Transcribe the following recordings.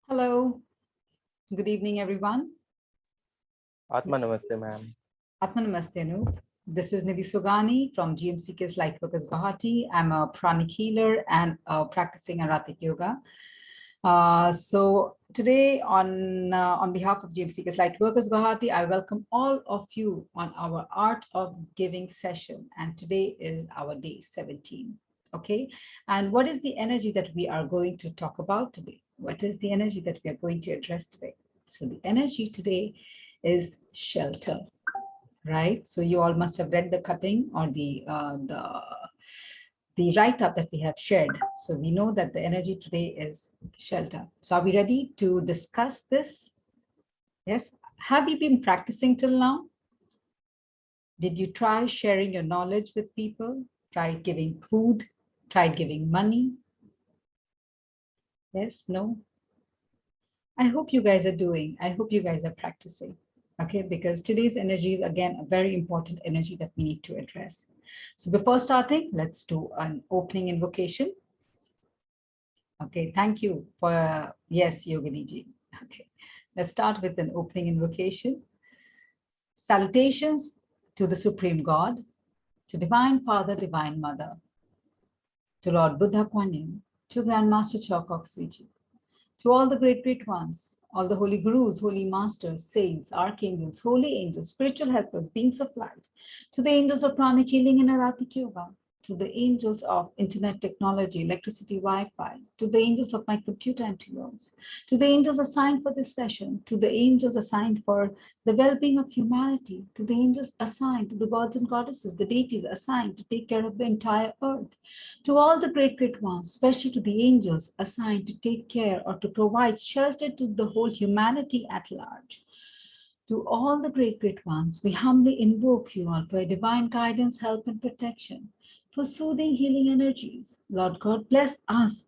Hello, good evening, everyone. Atma Namaste, ma'am. Atma Namaste, Anup. This is Nidhi Sogani from GMCKS Lightworkers Guwahati. I'm a pranic healer and practicing Aratic yoga. So today, on behalf of GMCKS Lightworkers Guwahati, I welcome all of you on our Art of Giving session. And today is our day 17. Okay. And what is the energy that we are going to talk about today? What is the energy that we are going to address today? So the energy today is shelter, right? So you all must have read the cutting or the write-up that we have shared. So we know that the energy today is shelter. So are we ready to discuss this? Yes. Have you been practicing till now? Did you try sharing your knowledge with people? Tried giving food? Tried giving money? Yes, no? I hope you guys are doing. I hope you guys are practicing. Okay, because today's energy is again a very important energy that we need to address. So before starting, let's do an opening invocation. Okay, thank you for, yes, Yogini ji. Okay, let's start with an opening invocation. Salutations to the Supreme God, to Divine Father, Divine Mother, to Lord Buddha Kuan Yin, to Grandmaster Choa Kok Sui ji, to all the great ones, all the holy gurus, holy masters, saints, archangels, holy angels, spiritual helpers, beings of light, to the angels of pranic healing and Aratic yoga, to the angels of internet technology, electricity, Wi-Fi, to the angels of my computer and to yours, to the angels assigned for this session, to the angels assigned for the well-being of humanity, to the angels assigned, to the gods and goddesses, the deities assigned to take care of the entire earth, to all the great ones, especially to the angels assigned to take care or to provide shelter to the whole humanity at large. To all the great ones, we humbly invoke you all for your divine guidance, help, and protection, for soothing, healing energies. Lord God, bless us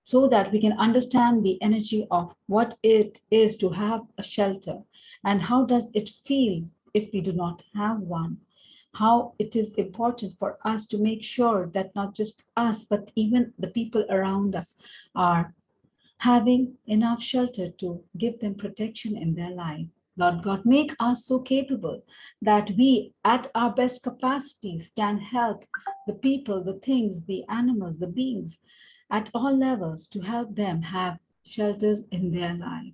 so that we can understand the energy of what it is to have a shelter and how does it feel if we do not have one. How it is important for us to make sure that not just us, but even the people around us are having enough shelter to give them protection in their life. Lord God, make us so capable that we, at our best capacities, can help the people, the things, the animals, the beings at all levels to help them have shelters in their life.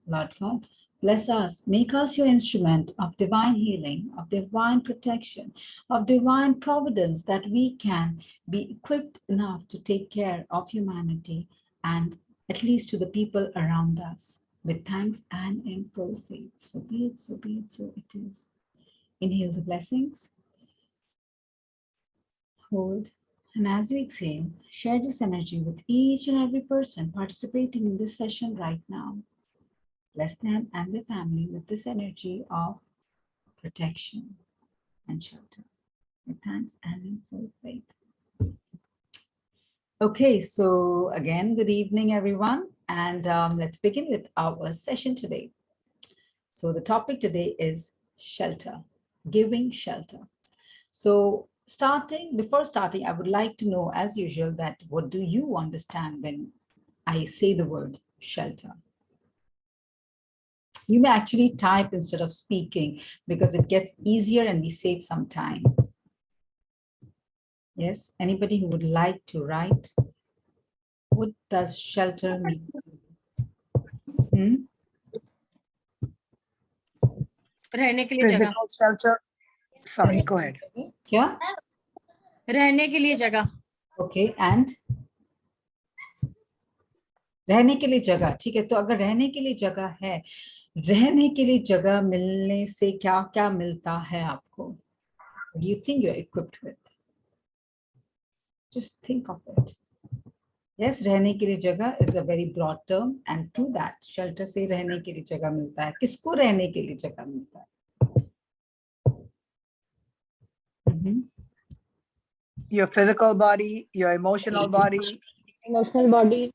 Lord God, bless us, make us your instrument of divine healing, of divine protection, of divine providence, that we can be equipped enough to take care of humanity and at least to the people around us, with thanks and in full faith. So be it, so be it, so it is. Inhale the blessings, hold, and as you exhale, share this energy with each and every person participating in this session right now. Bless them and their family with this energy of protection and shelter. With thanks and in full faith. Okay, so again, good evening, everyone. And let's begin with our session today. So the topic today is shelter, giving shelter. So before starting, I would like to know, as usual, that what do you understand when I say the word shelter? You may actually type instead of speaking because it gets easier and we save some time. Yes, anybody who would like to write? What does shelter mean? रहने के लिए जगह. Physical shelter. Sorry, go ahead. क्या? रहने के लिए जगह. Okay, and रहने के लिए जगह. ठीक है, तो अगर रहने के लिए जगह है, रहने के लिए जगह मिलने से क्या क्या मिलता है आपको? What do you think you're equipped with? Just think of it. Yes, रहने के लिए जगह is a very broad term, and to that, shelter से रहने के लिए जगह मिलता है. किसको रहने के लिए जगह मिलता है? Your physical body, your emotional body,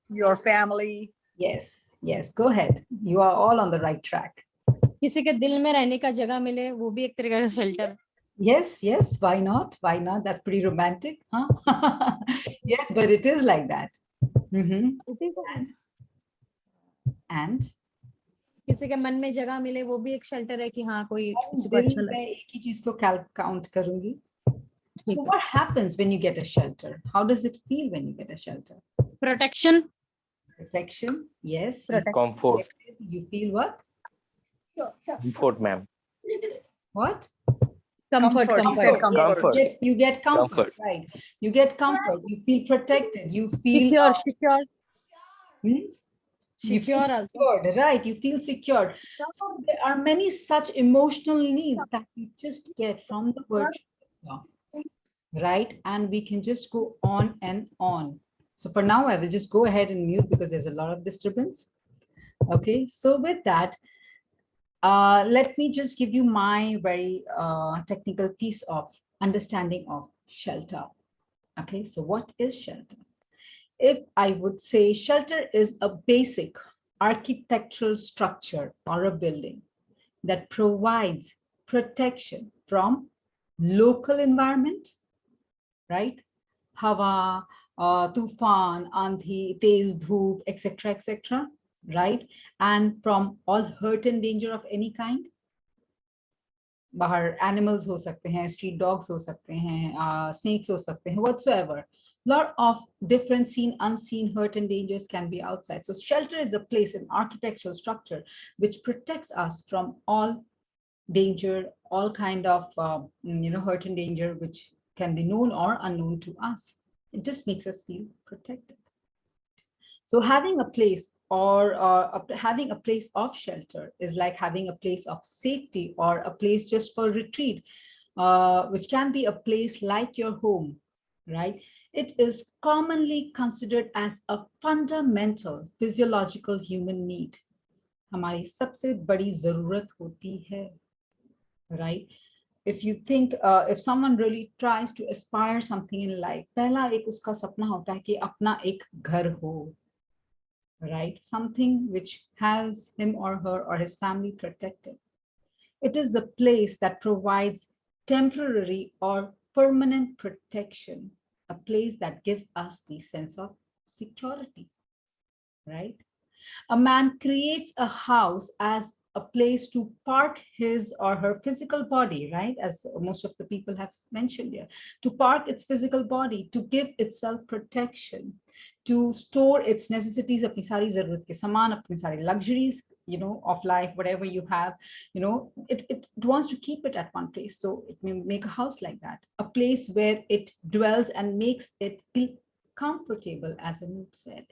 your family. Yes, go ahead. You are all on the right track. किसी के दिल में रहने का जगह मिले, वो भी एक तरीका का shelter. Yes, why not? That's pretty romantic, huh? Yes, but it is like that. And किसी के मन में जगह मिले वो भी एक शेल्टर है कि हाँ कोई किसी को दिल अच्छा में लगे। एक ही चीज को काउंट करूंगी. ठीक So है। what happens when you get a shelter? How does it feel when you get a shelter? Protection. Protection, yes. Comfort. You feel what? Comfort, ma'am. What? comfort Comfort. He comfort said Yes, Comfort. you get comfort, Comfort. right? You get comfort. You feel protected. You feel secure hmm? You feel secure also secured, right? You feel secured. So there are many such emotional needs that you just get from the virtual law, right? And we can just go on and on. So for now, I will just go ahead and mute because there's a lot of disturbance. Okay, so with that, let me just give you my very technical piece of understanding of shelter. Okay, so what is shelter? If I would say shelter is a basic architectural structure or a building that provides protection from local environment, right? Hawa, tufan, andhi, tez dhoop, etc., right? And from all hurt and danger of any kind. बाहर animals हो सकते हैं, street dogs हो सकते हैं, snakes हो सकते हैं, whatsoever. Lot of different seen, unseen hurt and dangers can be outside. So shelter is a place, an architectural structure which protects us from all danger, all kind of hurt and danger which can be known or unknown to us. It just makes us feel protected. So having a place or having a place of shelter is like having a place of safety or a place just for retreat, which can be a place like your home, right? It is commonly considered as a fundamental physiological human need. हमारी सबसे बड़ी जरूरत होती है, right? If you think, if someone really tries to aspire something in life, पहला एक उसका सपना होता है कि अपना एक घर हो, right? Something which has him or her or his family protected. It is a place that provides temporary or permanent protection, a place that gives us the sense of security, right? A man creates a house as a place to park his or her physical body, right? As most of the people have mentioned here, to park its physical body, to give itself protection, to store its necessities, apni sari zarurat ke saman, apni sari luxuries, of life, whatever you have, it wants to keep it at one place. So it may make a house like that, a place where it dwells and makes it feel comfortable, as Anoop said.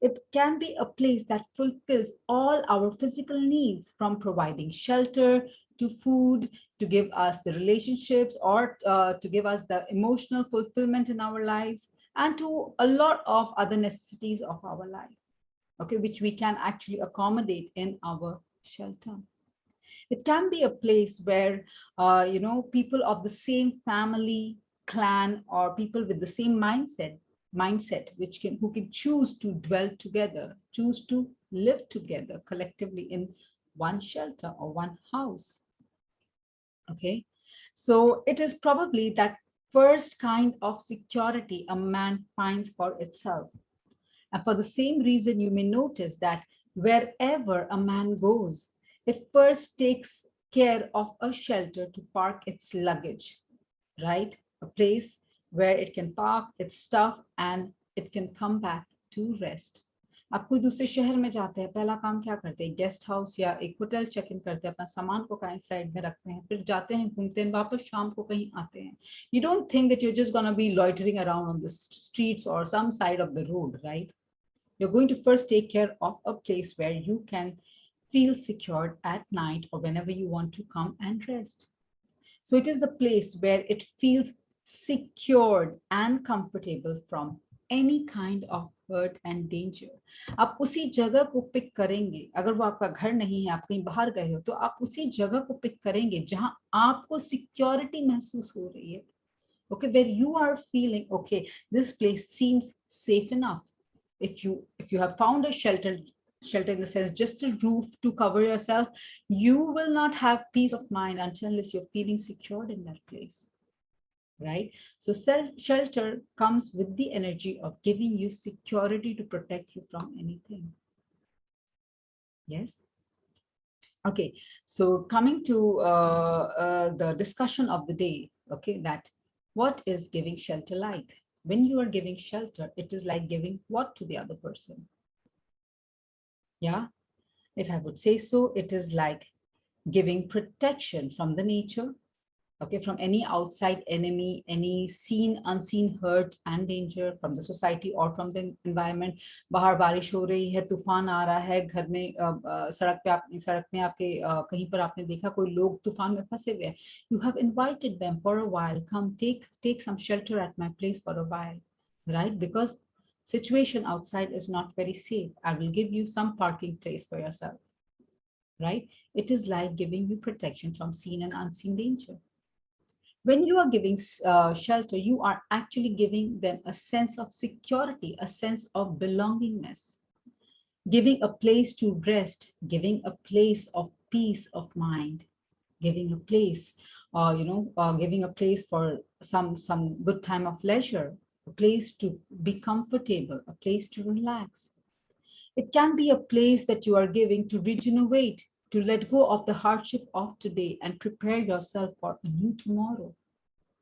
It can be a place that fulfills all our physical needs, from providing shelter to food, to give us the relationships, or to give us the emotional fulfillment in our lives, and to a lot of other necessities of our life, okay, which we can actually accommodate in our shelter. It can be a place where, people of the same family, clan, or people with the same mindset, who can choose to dwell together, choose to live together collectively in one shelter or one house. Okay, so it is probably that first kind of security a man finds for itself. And for the same reason, you may notice that wherever a man goes, it first takes care of a shelter to park its luggage, right? A place where it can park its stuff and it can come back to rest. आप कोई दूसरे शहर में जाते हैं, पहला काम क्या करते हैं? गेस्ट हाउस या एक होटल चेक इन करते हैं, अपना सामान को कहीं साइड में रखते हैं, फिर जाते हैं, घूमते हैं, वापस शाम को कहीं आते हैं. You don't think that you're just going to be loitering around on the streets or some side of the road, right? You're going to first take care of a place where you can feel secured at night or whenever you want to come and rest. So it is a place where it feels secured and comfortable from any kind of hurt and danger. आप उसी जगह को pick करेंगे, अगर वो आपका घर नहीं है, आप कहीं बाहर गए हो, तो आप उसी जगह को पिक करेंगे जहां आपको सिक्योरिटी महसूस हो रही है. Okay, where you are feeling, okay, this place seems safe enough. If you have found a shelter in the sense just a roof to cover yourself, you will not have peace of mind unless you're feeling secured in that place, right? So shelter comes with the energy of giving you security to protect you from anything. Yes. Okay, so coming to the discussion of the day, okay, that what is giving shelter like? When you are giving shelter, it is like giving what to the other person? Yeah, if I would say so, it is like giving protection from the nature, okay, from any outside enemy, any seen, unseen hurt and danger from the society or from the environment. बाहर बारिश हो रही है, तूफान आ रहा है, घर में सड़क में आपके कहीं पर आपने देखा कोई लोग तूफान में फंसे हुए हैं. You have invited them for a while. Come take some shelter at my place for a while, right? Because situation outside is not very safe. I will give you some parking place for yourself, right? It is like giving you protection from seen and unseen danger. When you are giving shelter, you are actually giving them a sense of security, a sense of belongingness, giving a place to rest, giving a place of peace of mind, giving a place, giving a place for some good time of leisure, a place to be comfortable, a place to relax. It can be a place that you are giving to regenerate, to let go of the hardship of today and prepare yourself for a new tomorrow.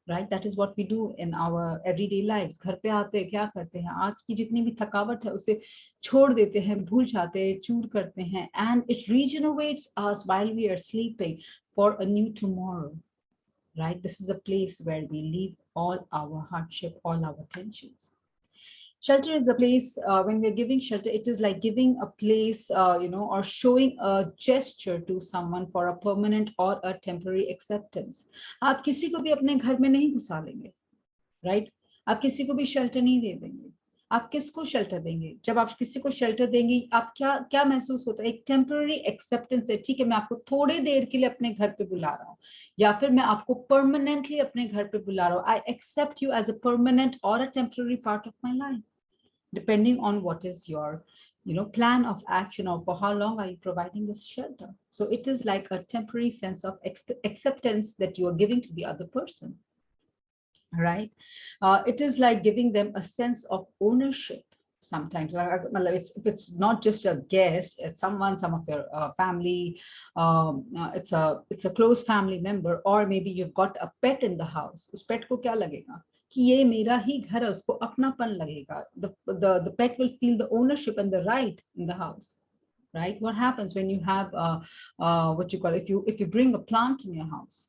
Right? That is what we do in our everyday lives. घर पे आते हैं क्या करते हैं, आज की जितनी भी थकावट है उसे छोड़ देते हैं, भूल जाते हैं, चूर करते हैं, and it regenerates us while we are sleeping for a new tomorrow. Right? This is a place where we leave all our hardship, all our tensions. Shelter is a place, when we're giving shelter, it is like giving a place, or showing a gesture to someone for a permanent or a temporary acceptance. आप किसी को भी अपने घर में नहीं घुसा लेंगे, right? आप किसी को भी shelter नहीं दे देंगे. आप किसको shelter देंगे? जब आप किसी को shelter देंगे, आप क्या महसूस होता है? एक temporary acceptance है, ठीक है, मैं आपको थोड़ी देर के लिए अपने घर पे बुला रहा हूँ, या फिर मैं आपको permanently अपने घर पे बुला रहा हूँ. I accept you as a permanent or a temporary part of my life, depending on what is your plan of action, or for how long are you providing this shelter. So it is like a temporary sense of acceptance that you are giving to the other person, right? It is like giving them a sense of ownership. Sometimes if it's not just a guest, it's some of your family, it's a close family member, or maybe you've got a pet in the house. उस pet को क्या लगेगा कि ये मेरा ही घर है, उसको अपनापन लगेगा. The pet will feel the ownership and the right in the house, right? What happens when you have what you call, if you bring a plant in your house,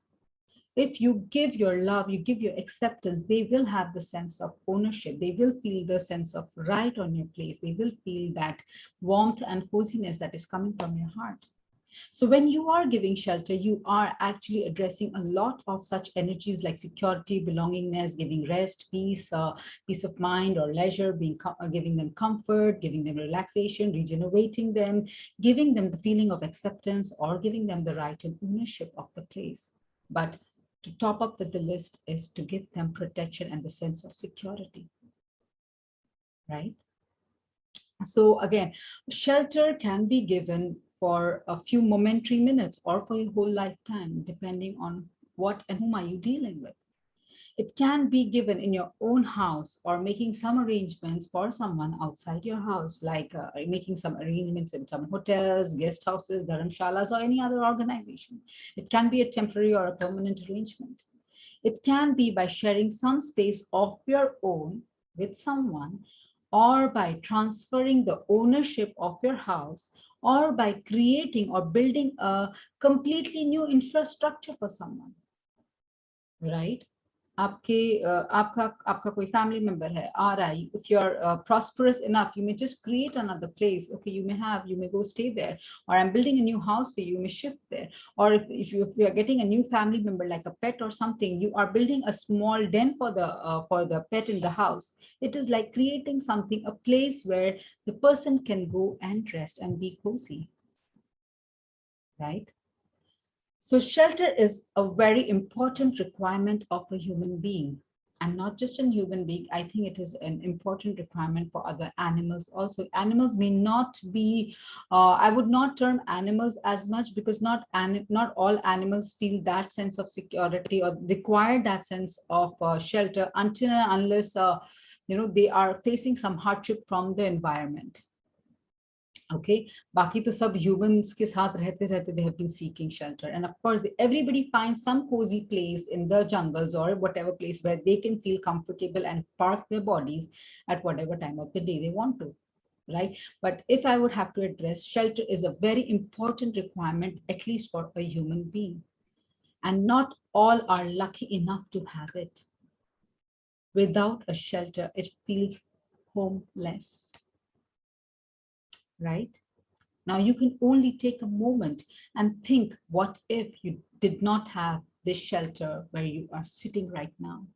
if you give your love, you give your acceptance, they will have the sense of ownership. They will feel the sense of right on your place. They will feel that warmth and coziness that is coming from your heart. So when you are giving shelter, you are actually addressing a lot of such energies like security, belongingness, giving rest, peace, peace of mind or leisure, giving them comfort, giving them relaxation, regenerating them, giving them the feeling of acceptance, or giving them the right and ownership of the place. But to top up with the list is to give them protection and the sense of security, right? So again, shelter can be given for a few momentary minutes or for your whole lifetime, depending on what and whom are you dealing with. It can be given in your own house, or making some arrangements for someone outside your house, like making some arrangements in some hotels, guest houses, dharamshalas, or any other organization. It can be a temporary or a permanent arrangement. It can be by sharing some space of your own with someone, or by transferring the ownership of your house, or by creating or building a completely new infrastructure for someone, right? आपका कोई family member है आ रहा है, if you're prosperous enough, you may just create another place. Okay, you may go stay there, or I'm building a new house for you, you may shift there. Or if you are getting a new family member like a pet or something, you are building a small den for the pet in the house. It is like creating something, a place where the person can go and rest and be cozy, right? So shelter is a very important requirement of a human being, and not just a human being. I think it is an important requirement for other animals also. Animals may not be, I would not term animals as much, because not all animals feel that sense of security or require that sense of shelter until and unless they are facing some hardship from the environment. Okay, बाकी तो सब humans के साथ रहते रहते they have been seeking shelter, and of course everybody finds some cozy place in the jungles or whatever place where they can feel comfortable and park their bodies at whatever time of the day they want to, right? But if I would have to address, shelter is a very important requirement, at least for a human being, and not all are lucky enough to have it. Without a shelter, it feels homeless, right? Now you can only take a moment and think, what if you did not have this shelter where you are sitting right now?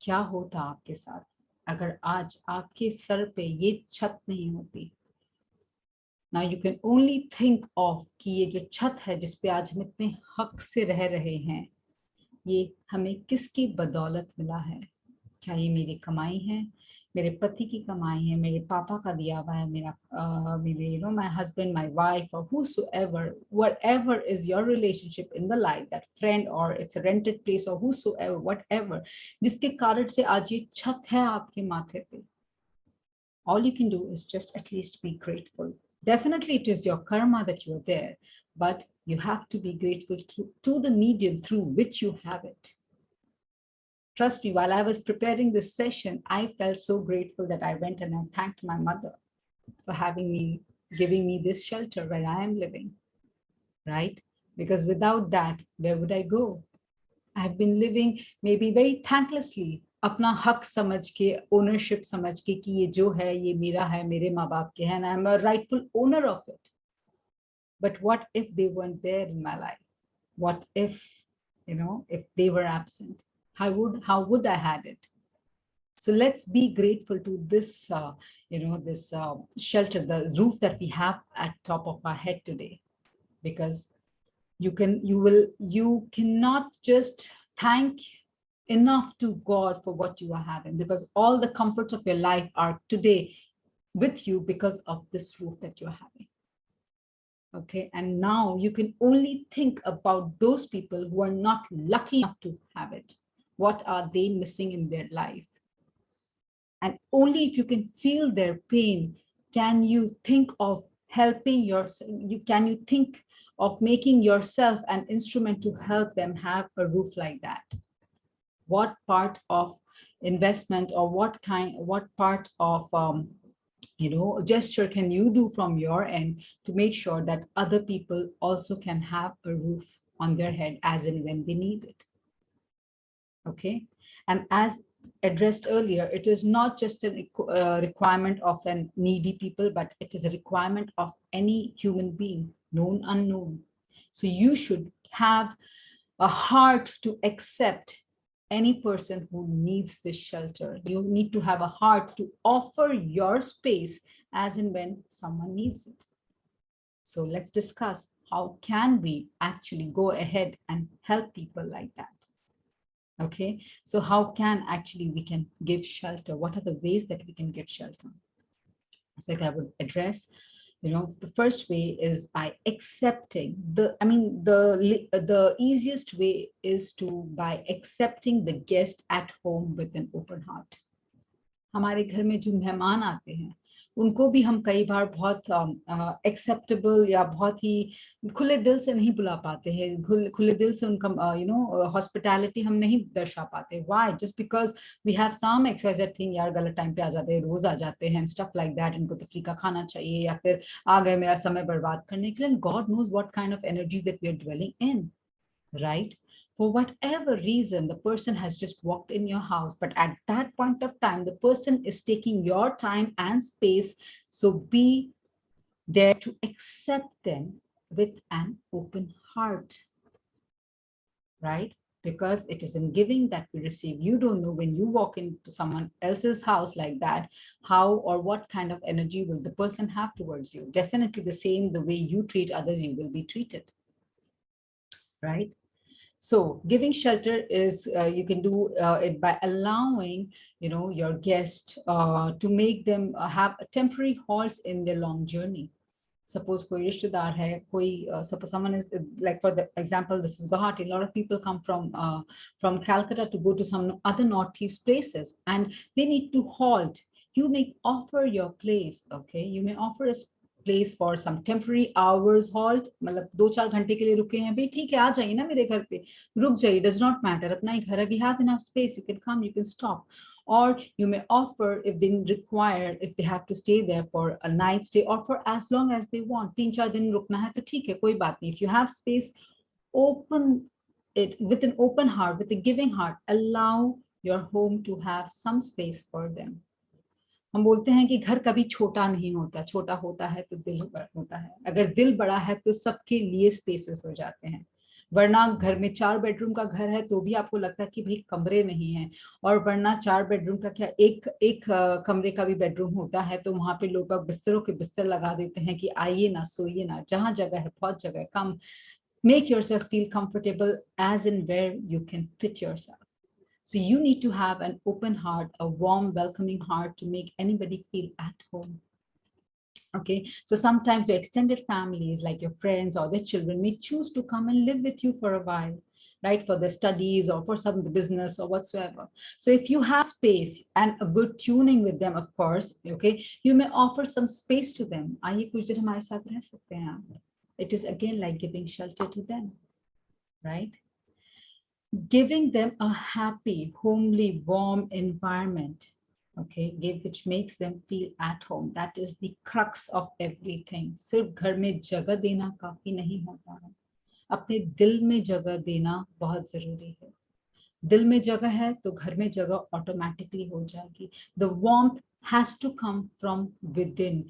क्या होता आपके साथ अगर आज आपके sir पे ये छत नहीं होती? Now you can only think of कि ये जो छत है जिस पे आज हम इतने हक से रह रहे हैं, ये हमें किसकी बदौलत मिला है? क्या ये मेरी कमाई है, मेरे पति की कमाई है, मेरे पापा का दिया हुआ है, मेरे my husband, my wife, or whosoever, whatever is your relationship in the life, that friend or it's a rented place or whosoever, whatever, जिसके कारण से आज ये छत है आपके माथे पे. All you can do is just at least be grateful. Definitely it is your karma that you're there, but you have to be grateful to the medium through which you have it. Trust me, while I was preparing this session, I felt so grateful that I went and I thanked my mother for giving me this shelter where I am living, right? Because without that, where would I go? I've been living maybe very thanklessly, अपना हक समझ के, ownership समझ के कि ये जो है ये मेरा है, मेरे माँ बाप के हैं, and I'm a rightful owner of it. But what if they weren't there in my life? What if, if they were absent? How would I had it? So let's be grateful to this, this shelter, the roof that we have at top of our head today, because you cannot just thank enough to God for what you are having, because all the comforts of your life are today with you because of this roof that you're having. Okay, and now you can only think about those people who are not lucky enough to have it. What are they missing in their life? And only if you can feel their pain, can you think of helping yourself, can you think of making yourself an instrument to help them have a roof like that? What part of investment or what part of gesture can you do from your end to make sure that other people also can have a roof on their head as and when they need it? Okay, and as addressed earlier, it is not just a requirement of an needy people, but it is a requirement of any human being, known, unknown. So you should have a heart to accept any person who needs this shelter. You need to have a heart to offer your space as and when someone needs it. So let's discuss how can we actually go ahead and help people like that. Okay, so how can actually we can give shelter? What are the ways that we can give shelter? So if I would address, the first way is by accepting the easiest way is by accepting the guest at home with an open heart. हमारे घर में जो मेहमान आते हैं उनको भी हम कई बार बहुत एक्सेप्टेबल या बहुत ही खुले दिल से नहीं बुला पाते हैं, खुले दिल से उनका हॉस्पिटैलिटी हम नहीं दर्शा पाते. Why? Just because we have some XYZ thing, यार गलत टाइम पे आ जाते हैं, रोज आ जाते हैं, stuff like that. इनको तफरी का खाना चाहिए या फिर आ गए मेरा समय बर्बाद करने के लिए. God knows what kind of energies that we are dwelling in, right? For whatever reason, the person has just walked in your house, but at that point of time, the person is taking your time and space. So be there to accept them with an open heart, right? Because it is in giving that we receive. You don't know when you walk into someone else's house like that, how or what kind of energy will the person have towards you. Definitely the same, the way you treat others, you will be treated, right? So giving shelter is, you can do it by allowing, your guest to make them have a temporary halts in their long journey. Suppose कोई रिश्तेदार है, suppose someone is, like for the example, this is Guwahati. A lot of people come from Calcutta to go to some other northeast places, and they need to halt. You may offer your place, okay? You may offer a place for some temporary hours halt, मतलब 2-4 घंटे के लिए रुके हैं भाई, ठीक है आ जाइए ना मेरे घर पे, रुक जाइए, does not matter, अपना ही घर है, we have enough space, you can come, you can stop. Or you may offer, if they require, if they have to stay there for a night stay or for as long as they want, 3-4 दिन रुकना है तो ठीक है, कोई बात नहीं. If you have space, open it with an open heart, with a giving heart. Allow your home to have some space for them. हम बोलते हैं कि घर कभी छोटा नहीं होता, छोटा होता है तो दिल बड़ा होता है. अगर दिल बड़ा है तो सबके लिए स्पेसेस हो जाते हैं. वरना घर में 4 बेडरूम का घर है तो भी आपको लगता है कि भाई कमरे नहीं है, और वरना 4 बेडरूम का क्या एक कमरे का भी बेडरूम होता है, तो वहां पे लोग बिस्तरों के बिस्तर लगा देते हैं कि आइए ना, सोइए ना, जहां जगह है बहुत जगह है, कम. Make yourself feel comfortable as in where you can fit yourself. So you need to have an open heart, a warm, welcoming heart to make anybody feel at home. Okay, so sometimes your extended families, like your friends or their children, may choose to come and live with you for a while, right, for their studies or for some business or whatsoever. So if you have space and a good tuning with them, of course, okay, you may offer some space to them. आइए कुछ देर हमारे साथ रह सकते हैं आप. It is again like giving shelter to them, right? Giving them a happy, homely, warm environment, okay, which makes them feel at home. That is the crux of everything. सिर्फ घर में जगह देना काफी नहीं होता है, अपने दिल में जगह देना बहुत जरूरी है. दिल में जगह है तो घर में जगह ऑटोमेटिकली हो जाएगी. The warmth has to come from within.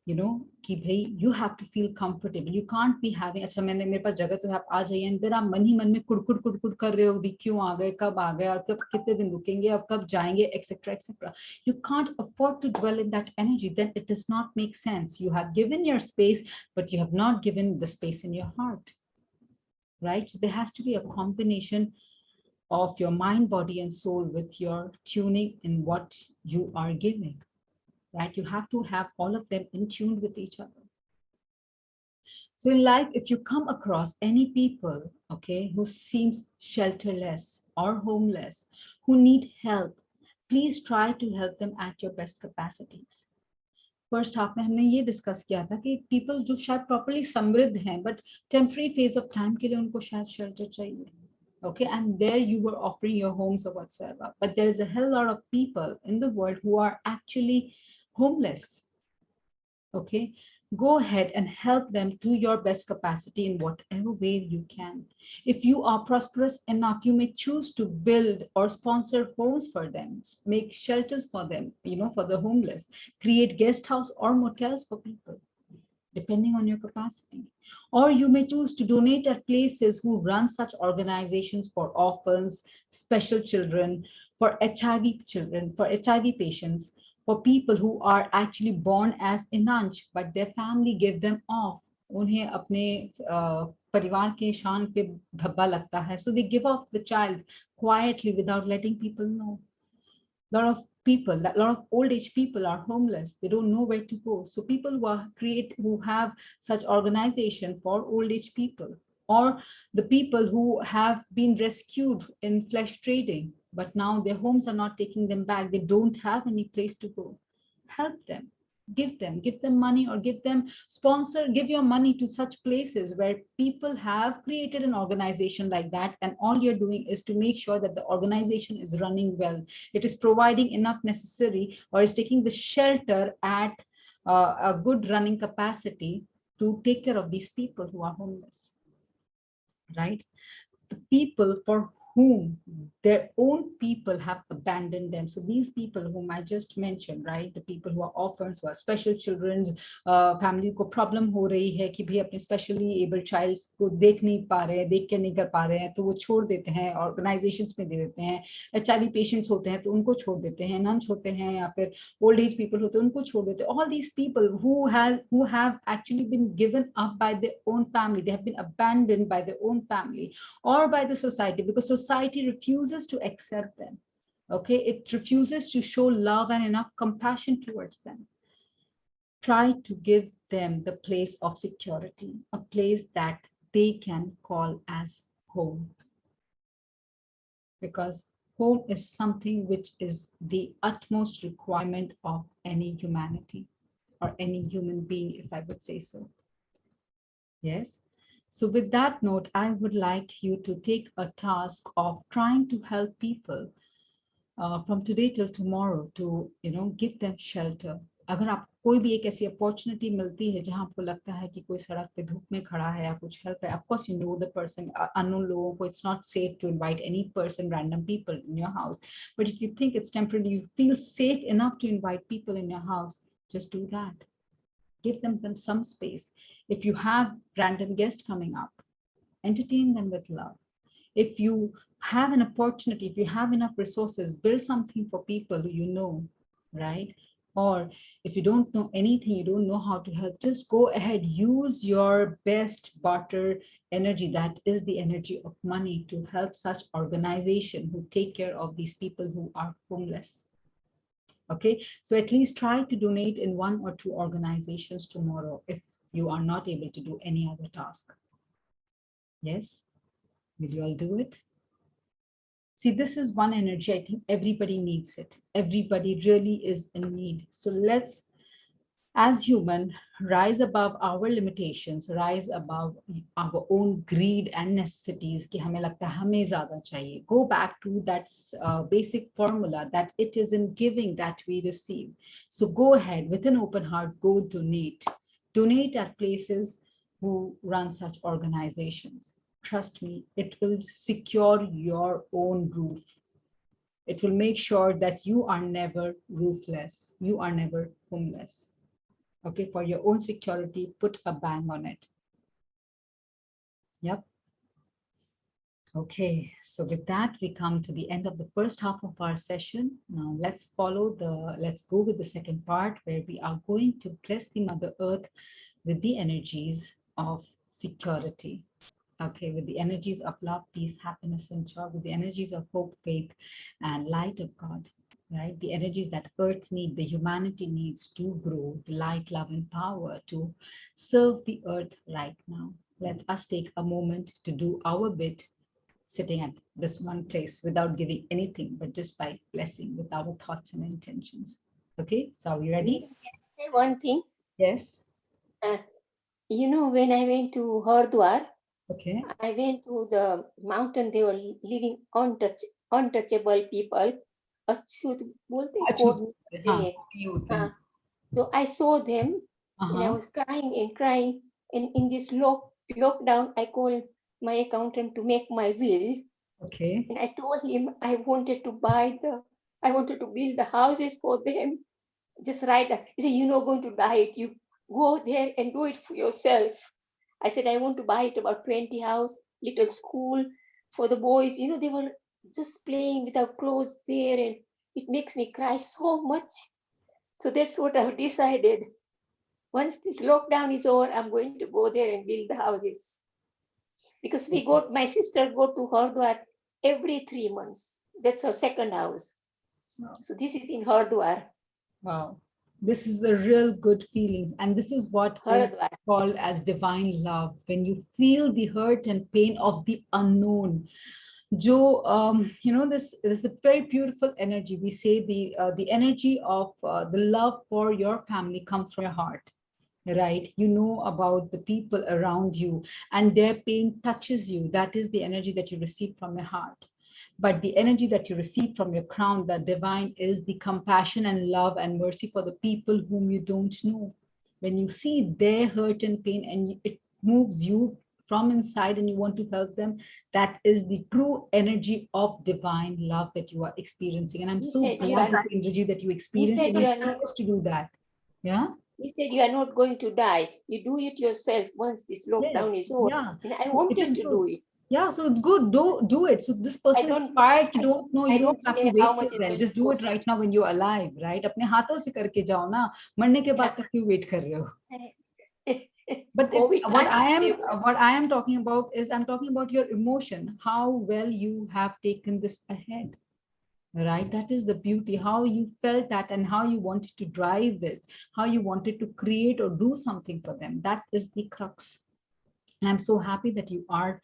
You know कि भाई you have to feel comfortable. You can't be having, अच्छा मैंने मेरे पास जगह तो है, आप आ जाइए, अंदर आप मन ही मन में कुड़कुड़ कर रहे हो भी, क्यों आ गए, कब आ गए, और कब कितने दिन रुकेंगे, अब कब जाएंगे, etc etc. You can't afford to dwell in that energy. Then it does not make sense. You have given your space, but you have not given the space in your heart, right? So there has to be a combination of your mind, body, and soul with your tuning in what you are giving. Right? You have to have all of them in tune with each other. So in life, if you come across any people, okay, who seems shelterless or homeless, who need help, please try to help them at your best capacities. First half में हमने ये discuss किया था कि people जो शायद properly समृद्ध हैं, but temporary phase of time के लिए उनको शायद shelter चाहिए. Okay, and there you were offering your homes or whatsoever. But there is a hell lot of people in the world who are actually homeless. Okay, go ahead and help them to your best capacity in whatever way you can. If you are prosperous enough, you may choose to build or sponsor homes for them, make shelters for them, you know, for the homeless, create guest house or motels for people, depending on your capacity. Or you may choose to donate at places who run such organizations for orphans, special children, for HIV children, for HIV patients, for people who are actually born as inanch, but their family give them off. उन्हें अपने परिवार के शान पे धब्बा लगता है, so they give off the child quietly without letting people know. A lot of people, a lot of old age people are homeless. They don't know where to go. So people who have such organization for old age people, or the people who have been rescued in flesh trading, but now their homes are not taking them back. They don't have any place to go. Help them. Give them money, or give your money to such places where people have created an organization like that, and all you're doing is to make sure that the organization is running well. It is providing enough necessary, or is taking the shelter at a good running capacity to take care of these people who are homeless, right? The people for whom their own people have abandoned them. So these people whom I just mentioned, right? The people who are orphans, who are special children's family को problem हो रही है कि भी अपने specially able childs को देख नहीं पा रहे हैं, देख के नहीं कर पा रहे हैं, तो वो छोड़ देते हैं, organizations में दे देते हैं. HIV patients होते हैं तो उनको छोड़ देते हैं, nuns होते हैं, या फिर old age people होते हैं उनको छोड़ देते हैं. All these people who have actually been given up by their own family, they have been abandoned by their own family or by the society, because society refuses to accept them. Okay, it refuses to show love and enough compassion towards them. Try to give them the place of security, a place that they can call as home. Because Home is something which is the utmost requirement of any humanity or any human being, if I would say so. Yes. So with that note, I would like you to take a task of trying to help people from today till tomorrow to, give them shelter. अगर आप कोई भी एक ऐसी opportunity मिलती है जहां आपको लगता है कि कोई सड़क पे धूप में खड़ा है या कुछ हेल्प है, of course you know the person, unknown लोगों को, it's not safe to invite any person, random people in your house. But if you think it's temporary, you feel safe enough to invite people in your house, just do that. Give them some space. If you have random guests coming up, entertain them with love. If you have an opportunity, if you have enough resources, build something for people who you know, right? Or if you don't know anything, you don't know how to help, just go ahead, use your best barter energy, that is the energy of money, to help such organization who take care of these people who are homeless. Okay, so at least try to donate in 1 or 2 organizations tomorrow if you are not able to do any other task. Yes, will you all do it? See, this is one energy. I think everybody needs it. Everybody really is in need. So let's, as human, rise above our limitations, rise above our own greed and necessities. कि हमें लगता है हमें ज़्यादा चाहिए. Go back to that basic formula that it is in giving that we receive. So go ahead with an open heart, go donate. Donate at places who run such organizations. Trust me, it will secure your own roof. It will make sure that you are never roofless. You are never homeless. Okay, for your own security, put a bang on it. Yep. Okay, so with that, we come to the end of the first half of our session. Now let's go with the second part, where we are going to bless the Mother Earth with the energies of security. Okay, with the energies of love, peace, happiness, and joy, with the energies of hope, faith, and light of God, right? The energies that Earth needs, the humanity needs to grow, the light, love, and power to serve the Earth right now. Let us take a moment to do our bit, sitting at this one place without giving anything, but just by blessing with our thoughts and intentions. Okay, so are we ready? Can I say one thing? Yes. When I went to Hardwar, Okay. I went to the mountain. They were living untouchable people. अछूत बोलते हैं, अछूत, हाँ, हाँ. So I saw them, and I was crying and crying. And in this lockdown, I called my accountant to make my will. Okay. And I told him I wanted to build the houses for them. Just write that. He said, "You're not going to buy it. You go there and do it for yourself." I said, "I want to buy it about 20 house, little school for the boys." They were just playing without clothes there, and it makes me cry so much. So that's what I've decided. Once this lockdown is over, I'm going to go there and build the houses. Because my sister go to Hardwar every 3 months. That's her second house. Wow. So this is in Hardwar. Wow. This is the real good feelings. And this is what is called as divine love. When you feel the hurt and pain of the unknown. This is a very beautiful energy. We say the energy of the love for your family comes from your heart, right? You know about the people around you and their pain touches you. That is the energy that you receive from your heart. But the energy that you receive from your crown, the divine, is the compassion and love and mercy for the people whom you don't know. When you see their hurt and pain and it moves you from inside and you want to help them, that is the true energy of divine love that you are experiencing. And I'm so glad, Indraji, that you experienced and you're supposed to do that. Yeah. He said, "You are not going to die. You do it yourself once this lockdown is over." Yeah. And I wanted to do it. Yeah, so it's good. Do it. So this person inspired, you don't know, you don't have to wait till then. Just do it right now when you're alive, right? अपने हाथों से करके जाओ ना, मरने के बाद तक क्यों wait कर रहे हो? But what I am talking about is, I'm talking about your emotion, how well you have taken this ahead, right? That is the beauty, how you felt that and how you wanted to drive it, how you wanted to create or do something for them. That is the crux. And I'm so happy that you are,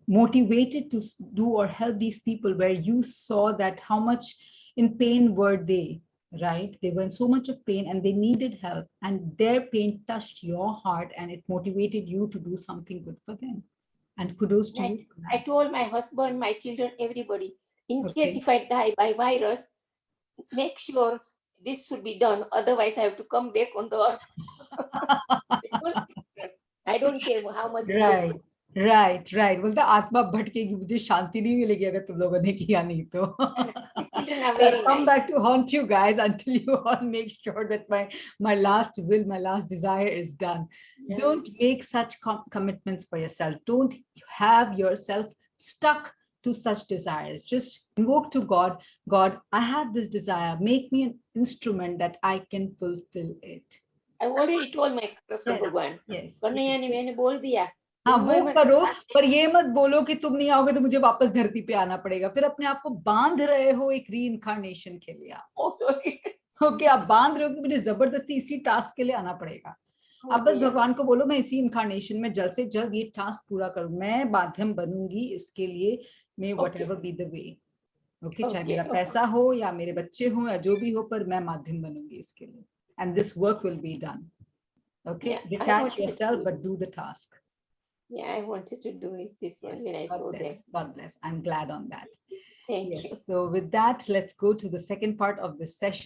motivated to do or help these people, where you saw that how much in pain were they, right? They were in so much of pain and they needed help, and their pain touched your heart and it motivated you to do something good for them. And kudos to you. I told my husband, my children, everybody, in case Okay. if I die by virus, make sure this should be done. Otherwise, I have to come back on the earth. I don't care how much is Right. Right. बोलता आत्मा भटकेगी, मुझे शांति नहीं मिलेगी अगर तुम लोगों ने किया नहीं तो. children are So very I'll come nice. back to haunt you guys until you all make sure that my last will, my last desire is done. Yes. Don't make such commitments for yourself. Don't have yourself stuck to such desires. Just invoke to God. God, I have this desire. Make me an instrument that I can fulfill it. I already told my Krishna Yes. Bhagwan. Yes. Kanhaiya ने मैंने बोल दिया. हाँ वो करो, पर ये मत बोलो कि तुम नहीं आओगे तो मुझे वापस धरती पे आना पड़ेगा. फिर अपने आप को बांध रहे हो एक रीइंकार्नेशन के लिए. Oh, sorry. ओके, आप बांध रहे हो कि मुझे जबरदस्ती इसी टास्क के लिए आना पड़ेगा. आप बस भगवान को बोलो मैं इसी इनकार्नेशन में जल्द से जल्द ये टास्क पूरा करूं, मैं माध्यम बनूंगी इसके लिए. May whatever be the way. Okay, चाहे मेरा पैसा हो या मेरे बच्चे हो या जो भी हो, पर मैं माध्यम बनूंगी इसके लिए. And this work will be done. Okay, detach yourself but do the task. Yeah, I wanted to do it this one when I saw them. God bless. I'm glad on that. Thank you. So with that, let's go to the second part of this session.